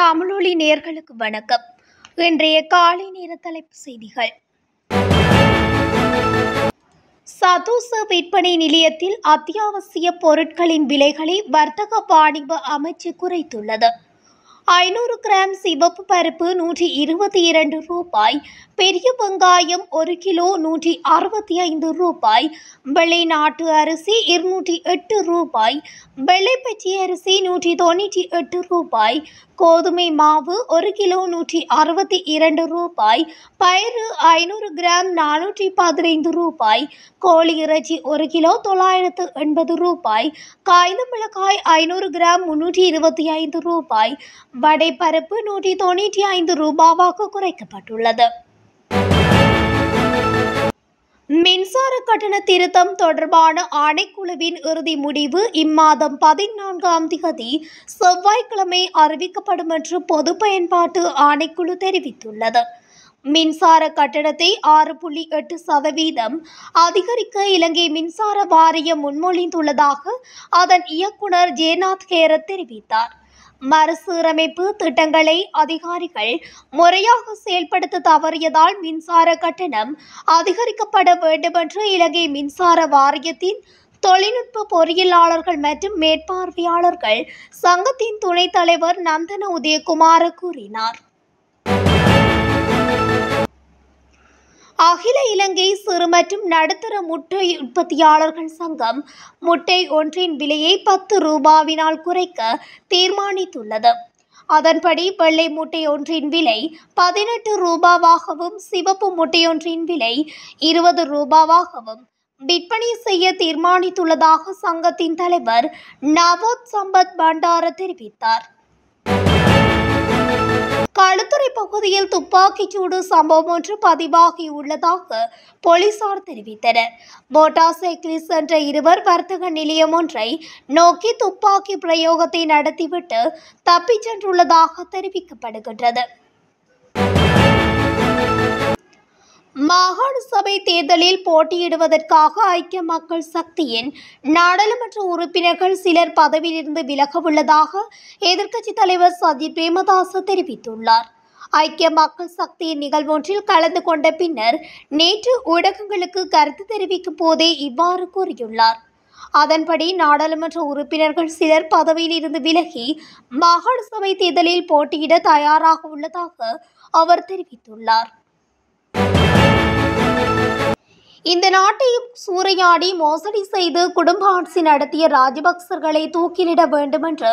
தமிழொலி நேயர்களுக்கு வணக்கம். இன்றைய காலை நேர தலைப்புச் செய்திகள். சதோச விற்பனை நிலையத்தில் அத்தியாவசிய பொருட்களின் விலைகளை வர்த்தக வாணிப அமைச்சு குறைத்துள்ளது. 500 கிராம் சிவப்பு பருப்பு 122 ரூபாய், பெரிய வெங்காயம் 1 கிலோ 165 ரூபாய், வெள்ளை நாட்டு அரிசி 208 ரூபாய், வெள்ளை பச்சை அரிசி 198 ரூபாய், கோதுமை மாவு 1 கிலோ 162 ரூபாய், பயறு 500 கிராம் 415 ரூபாய், கோழி இறைச்சி 1 கிலோ 980 ரூபாய், காய்ந்த மிளகாய் 500 கிராம் 325 ரூபாய், வடை பருப்பு 195 ரூபாவாக குறைக்கப்பட்டுள்ளது. மின்சார கட்டண திருத்தம் தொடர்பான ஆணைக்குழுவின் இறுதி முடிவு இம்மாதம் 14ஆம் தேதி செவ்வாய்க்கிழமை அறிவிக்கப்படும் என்று பொது பயன்பாட்டு ஆணைக்குழு தெரிவித்துள்ளது. மின்சார கட்டணத்தை 6.8% அதிகரிக்க இலங்கை மின்சார வாரியம் முன்மொழிந்துள்ளதாக அதன் இயக்குனர் ஜெயநாத் ஹேரத் தெரிவித்தார். மறுசீரமைப்பு திட்டங்களை அதிகாரிகள் முறையாக செயல்படுத்த தவறியதால் மின்சார கட்டணம் அதிகரிக்கப்பட வேண்டும் என்று இலங்கை மின்சார வாரியத்தின் தொழில்நுட்ப பொறியியலாளர்கள் மற்றும் மேற்பார்வையாளர்கள் சங்கத்தின் துணைத் தலைவர் நந்தன உதயகுமார கூறினார். அகில இலங்கை சிறு மற்றும் நடுத்தர முட்டை உற்பத்தியாளர்கள் சங்கம் முட்டை ஒன்றின் விலையை 10 ரூபாவினால் குறைக்க தீர்மானித்துள்ளது. அதன்படி வெள்ளை முட்டை ஒன்றின் விலை 18 ரூபாவாகவும் சிவப்பு முட்டையொன்றின் விலை 20 ரூபாவாகவும் விற்பனை செய்ய தீர்மானித்துள்ளதாக சங்கத்தின் தலைவர் நவோத் சம்பத் பண்டார தெரிவித்தார். களுத்துறை பகுதியில் துப்பாக்கிச்சூடு சம்பவம் ஒன்று பதிவாகியுள்ளதாக போலீசார் தெரிவித்தனர். மோட்டார் சைக்கிளில் சென்ற இருவர் வர்த்தக நிலையம் ஒன்றை நோக்கி துப்பாக்கி பிரயோகத்தை நடத்திவிட்டு தப்பிச் சென்றுள்ளதாக தெரிவிக்கப்படுகின்றது. மாகாண சபை தேர்தலில் போட்டியிடுவதற்காக ஐக்கிய மக்கள் சக்தியின் நாடாளுமன்ற உறுப்பினர்கள் சிலர் பதவியிலிருந்து விலக உள்ளதாக எதிர்க்கட்சித் தலைவர் சஜித் பிரேமதாச தெரிவித்துள்ளார். ஐக்கிய மக்கள் சக்தியின் நிகழ்வொன்றில் கலந்து கொண்ட பின்னர் நேற்று ஊடகங்களுக்கு கருத்து தெரிவிக்கும் போதே இவ்வாறு கூறியுள்ளார். அதன்படி நாடாளுமன்ற உறுப்பினர்கள் சிலர் பதவியில் இருந்து விலகி மாகாண சபை தேர்தலில் போட்டியிட தயாராக உள்ளதாக அவர் தெரிவித்துள்ளார். இந்த நாட்டை சூறையாடி மோசடி செய்து குடும்ப ஆட்சி நடத்திய ராஜபக்சர்களை தூக்கிலிட வேண்டும் என்று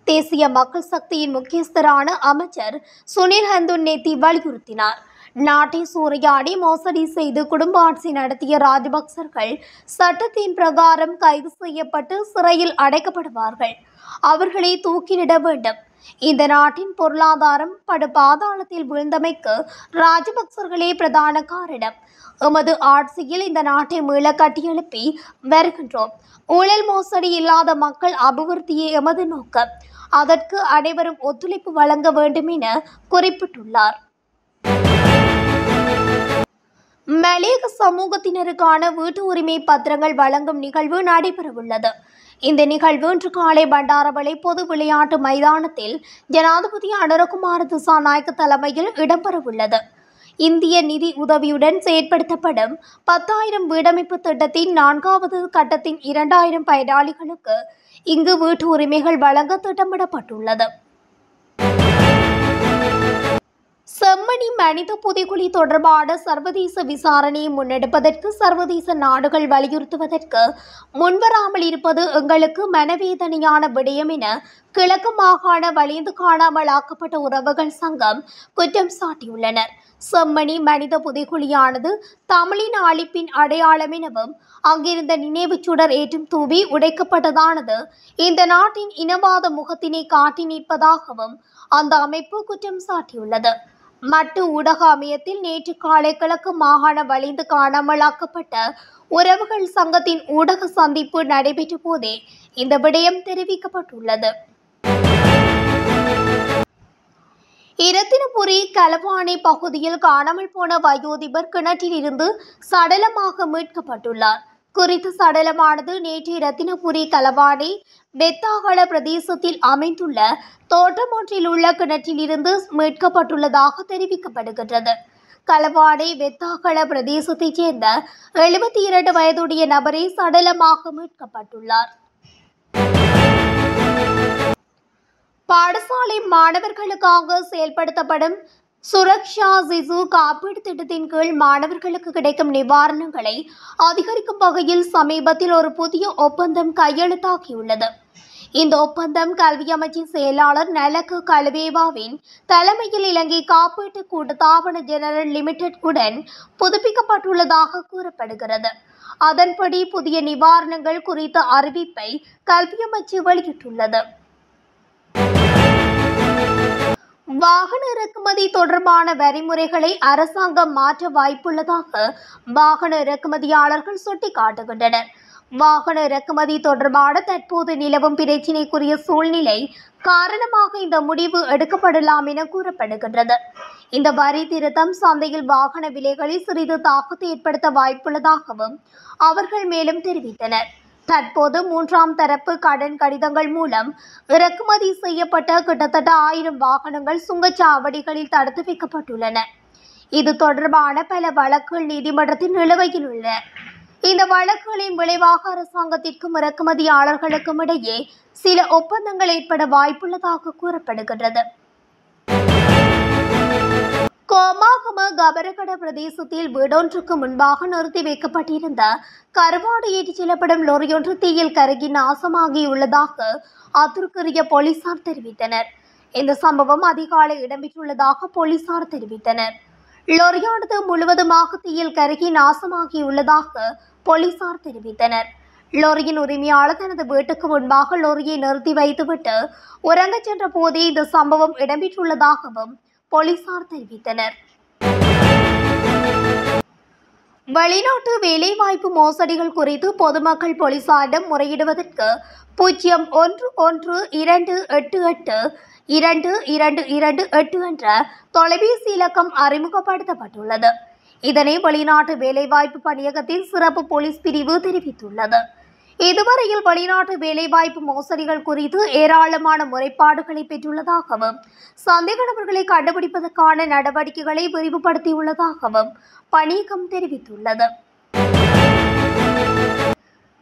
தேசிய மக்கள் சக்தியின் முக்கியஸ்தரான அமைச்சர் சுனில் ஹந்துன்னேத்தி வலியுறுத்தினார். நாட்டை சூறையாடி மோசடி செய்து குடும்ப ஆட்சி நடத்திய ராஜபக்சர்கள் சட்டத்தின் பிரகாரம் கைது செய்யப்பட்டு சிறையில் அடைக்கப்படுவார்கள். அவர்களை தூக்கிலிட வேண்டும். இந்த நாட்டின் பொருளாதாரம் படு பாதாளத்தில் வீழ்ந்தமைக்கு ராஜபக்சர்களே பிரதான காரணம். எமது ஆட்சியில் இந்த நாட்டை மீள கட்டியெழுப்பி வருகின்றோம். ஊழல் மோசடி இல்லாத மக்கள் அபிவிருத்தியே எமது நோக்கம். அதற்கு அனைவரும் ஒத்துழைப்பு வழங்க வேண்டும் என குறிப்பிட்டுள்ளார். மலையக சமூகத்தினருக்கான வீட்டு உரிமை பத்திரங்கள் வழங்கும் நிகழ்வு நடைபெறவுள்ளது. இந்த நிகழ்வு இன்று காலை பண்டாரவளை பொது விளையாட்டு மைதானத்தில் ஜனாதிபதி அனுரகுமார திசாநாயக்க தலைமையில் இடம்பெறவுள்ளது. இந்திய நிதி உதவியுடன் செயற்படுத்தப்படும் 10,000 வீடமைப்பு திட்டத்தின் 4வது கட்டத்தின் 2,000 பயனாளிகளுக்கு இங்கு வீட்டு உரிமைகள் வழங்க திட்டமிடப்பட்டுள்ளது. செம்மணி மனித புதைகுழி தொடர்பான சர்வதேச விசாரணையை முன்னெடுப்பதற்கு சர்வதேச நாடுகள் வலியுறுத்துவதற்கு முன்வராமல் இருப்பது எங்களுக்கு மனவேதனையான விடயம் என கிழக்கு மாகாண வலிந்து காணாமல் ஆக்கப்பட்ட உறவுகள் சங்கம் குற்றம் சாட்டியுள்ளனர். செம்மணி மனித புதைகுழியானது தமிழின் அழிப்பின் அடையாளம் எனவும் அங்கிருந்த நினைவுச் சுடர் ஏற்றும் தூவி உடைக்கப்பட்டதானது இந்த நாட்டின் இனவாத முகத்தினை காட்டி நிற்பதாகவும் அந்த அமைப்பு குற்றம் சாட்டியுள்ளது. மட்டு ஊடக அமையத்தில் நேற்று காலை கிழக்கு மாகாண வலிந்து காணாமலாக்கப்பட்ட உறவுகள் சங்கத்தின் ஊடக சந்திப்பு நடைபெற்ற போதே இந்த விடயம் தெரிவிக்கப்பட்டுள்ளது. இரத்தினபுரி களவானை பகுதியில் காணாமல் போன வயோதிபர் கிணற்றில் இருந்து சடலமாக மீட்கப்பட்டுள்ளார். குறித்த சடலமானது நேற்று ரத்தினபுரி களவாடி வெத்தாகல பிரதேசத்தில் அமைந்துள்ள தோட்டம் ஒன்றில் உள்ள கிணற்றிலிருந்து மீட்கப்பட்டுள்ளதாக தெரிவிக்கப்படுகின்றது. களவாடி வெத்தாகல பிரதேசத்தைச் சேர்ந்த 72 வயதுடைய நபரே சடலமாக மீட்கப்பட்டுள்ளார். பாடசாலை மாணவர்களுக்காக செயல்படுத்தப்படும் சுரக்ஷா சிசு காப்பீடு திட்டத்தின் கீழ் மாணவர்களுக்கு கிடைக்கும் நிவாரணங்களை அதிகரிக்கும் வகையில் சமீபத்தில் ஒரு புதிய ஒப்பந்தம் கையெழுத்தாகியுள்ளது. இந்த ஒப்பந்தம் கல்வி அமைச்சின் செயலாளர் நலக்கு கலுவேவாவின் தலைமையில் இலங்கை காப்பீட்டு கூட்டுத்தாபன ஜெனரல் லிமிடெட் உடன் புதுப்பிக்கப்பட்டுள்ளதாக கூறப்படுகிறது. அதன்படி புதிய நிவாரணங்கள் குறித்த அறிவிப்பை கல்வி அமைச்சு வெளியிட்டுள்ளது. வாகன இறக்குமதி தொடர்பான வரிமுறைகளை அரசாங்கம் மாற்ற வாய்ப்புள்ளதாக வாகன இறக்குமதியாளர்கள் சுட்டிக்காட்டுகின்றனர். வாகன இறக்குமதி தொடர்பான தற்போது நிலவும் பிரச்சினைக்குரிய சூழ்நிலை காரணமாக இந்த முடிவு எடுக்கப்படலாம் என கூறப்படுகின்றது. இந்த வரி திருத்தம் சந்தையில் வாகன விலைகளில் சிறிது தாக்கத்தை ஏற்படுத்த வாய்ப்புள்ளதாகவும் அவர்கள் மேலும் தெரிவித்தனர். தற்போது 3ஆம் தரப்பு கடன் கடிதங்கள் மூலம் இறக்குமதி செய்யப்பட்ட கிட்டத்தட்ட 1000 வாகனங்கள் சுங்கச்சாவடிகளில் தடுத்து வைக்கப்பட்டுள்ளன. இது தொடர்பான பல வழக்குகள் நீதிமன்றத்தில் நிலுவையில் உள்ளன. இந்த வழக்குகளின் விளைவாக அரசாங்கத்திற்கும் இறக்குமதியாளர்களுக்கும் இடையே சில ஒப்பந்தங்கள் ஏற்பட வாய்ப்புள்ளதாக கூறப்படுகின்றது. கோமாகம கபரகட பிரதேசத்தில் வீடொன்றுக்கு முன்பாக நிறுத்தி வைக்கப்பட்டிருந்த கருவாடு ஏற்றிச் செல்லப்படும் லொரியொன்று தீயில் கருகி நாசமாகியுள்ளதாக அத்துருக்குரிய போலீசார் தெரிவித்தனர். இந்த சம்பவம் அதிகாலை இடம்பெற்றுள்ளதாக போலீசார் தெரிவித்தனர். லொரியானது முழுவதுமாக தீயில் கருகி நாசமாகியுள்ளதாக போலீசார் தெரிவித்தனர். லொரியின் உரிமையாளர் தனது வீட்டுக்கு முன்பாக லொரியை நிறுத்தி வைத்துவிட்டு உறங்கச் சென்ற போதே இந்த சம்பவம் இடம்பெற்றுள்ளதாகவும் போலீசார் தெரிவித்தனர். வெளிநாட்டு வேலைவாய்ப்பு மோசடிகள் குறித்து பொதுமக்கள் போலீசாரிடம் முறையிடுவதற்கு 0112882228 என்ற தொலைபேசி இலக்கம் அறிமுகப்படுத்தப்பட்டுள்ளது. இதனை வெளிநாட்டு வேலைவாய்ப்பு பணியகத்தின் சிறப்பு போலீஸ் பிரிவு தெரிவித்துள்ளது. இதுவரையில் வெளிநாட்டு வேலைவாய்ப்பு மோசடிகள் குறித்து ஏராளமான முறைப்பாடுகளை பெற்றுள்ளதாகவும் சந்தேக நபர்களை கண்டுபிடிப்பதற்கான நடவடிக்கைகளை விரிவுபடுத்தியுள்ளதாகவும் பணியகம் தெரிவித்துள்ளது.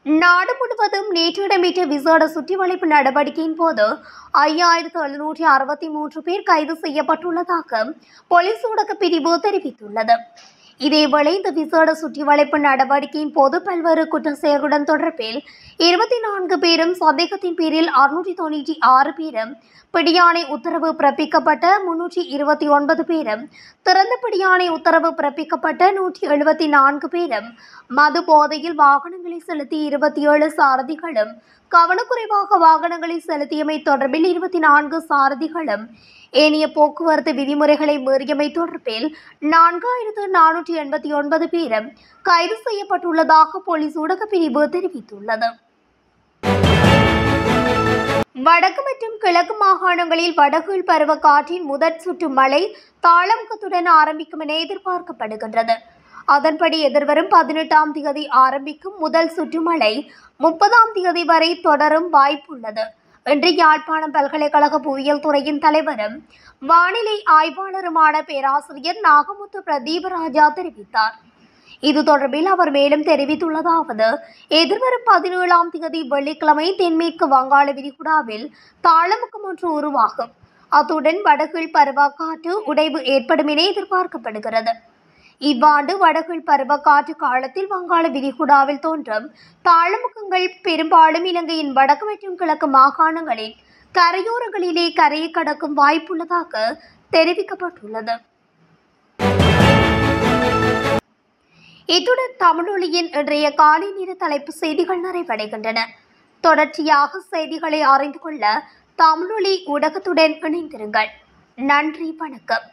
நாடு முழுவதும் நேற்று இடம்பெற்ற விசேட சுற்றிவளைப்பு நடவடிக்கையின் போது 5763 பேர் கைது செய்யப்பட்டுள்ளதாக போலீஸ் ஊடக பிரிவு தெரிவித்துள்ளது. இதேவேளை இந்த விசேட சுற்றிவளைப்பு நடவடிக்கையின் போது பல்வேறு குற்ற செயல்களுடன் தொடர்பில் 24 பேரும், சந்தேகத்தின் பேரில் 696 பேரும், பிடியாணை உத்தரவு பிறப்பிக்கப்பட்ட 329 பேரும், திறந்த பிடியாணை உத்தரவு பிறப்பிக்கப்பட்ட 174 பேரும், மது போதையில் வாகனங்களை செலுத்திய 27 சாரதிகளும், கவனக்குறைவாக வாகனங்களை செலுத்தியமை தொடர்பில் 24 சாரதிகளும், ஏனைய போக்குவரத்து விதிமுறைகளை மீறியமை தொடர்பில் 4489 பேரும் கைது செய்யப்பட்டுள்ளதாக போலீஸ் ஊடக பிரிவு தெரிவித்துள்ளது. வடக்கு மற்றும் கிழக்கு மாகாணங்களில் வடகீழ் பருவக்காற்றின் முதற் சுற்று மழை தாளமுகத்துடன் ஆரம்பிக்கும் என எதிர்பார்க்கப்படுகின்றது. அதன்படி எதிர்வரும் 18ஆம் தேதி ஆரம்பிக்கும் முதல் சுற்று மழை 30ஆம் தேதி வரை தொடரும் வாய்ப்புள்ளது என்று யாழ்ப்பாணம் பல்கலைக்கழக புவியியல் துறையின் தலைவரும் வானிலை ஆய்வாளருமான பேராசிரியர் நாகமுத்து பிரதீபராஜா தெரிவித்தார். இது தொடர்பில் அவர் மேலும் தெரிவித்துள்ளதாவது, எதிர்வரும் 17ஆம் தேதி வெள்ளிக்கிழமை தென்மேற்கு வங்காள விரிகுடாவில் தாளமுகம் ஒன்று உருவாகும். அத்துடன் வடகீழ் பருவக்காற்று உடைவு ஏற்படும் என எதிர்பார்க்கப்படுகிறது. இவ்வாண்டு வடகீழ் பருவக்காற்று காலத்தில் வங்காள விரிகுடாவில் தோன்றும் தாளமுகங்கள் பெரும்பாலும் இலங்கையின் வடக்கு மற்றும் கிழக்கு மாகாணங்களில் கரையோரங்களிலே கரையை கடக்கும் வாய்ப்புள்ளதாக தெரிவிக்கப்பட்டுள்ளது. இத்துடன் தமிழொலியின் இன்றைய காலை நேர தலைப்பு செய்திகள் நிறைவடைகின்றன. தொடர்ச்சியாக செய்திகளை அறிந்து கொள்ள தமிழொலி ஊடகத்துடன் இணைந்திருங்கள். நன்றி, வணக்கம்.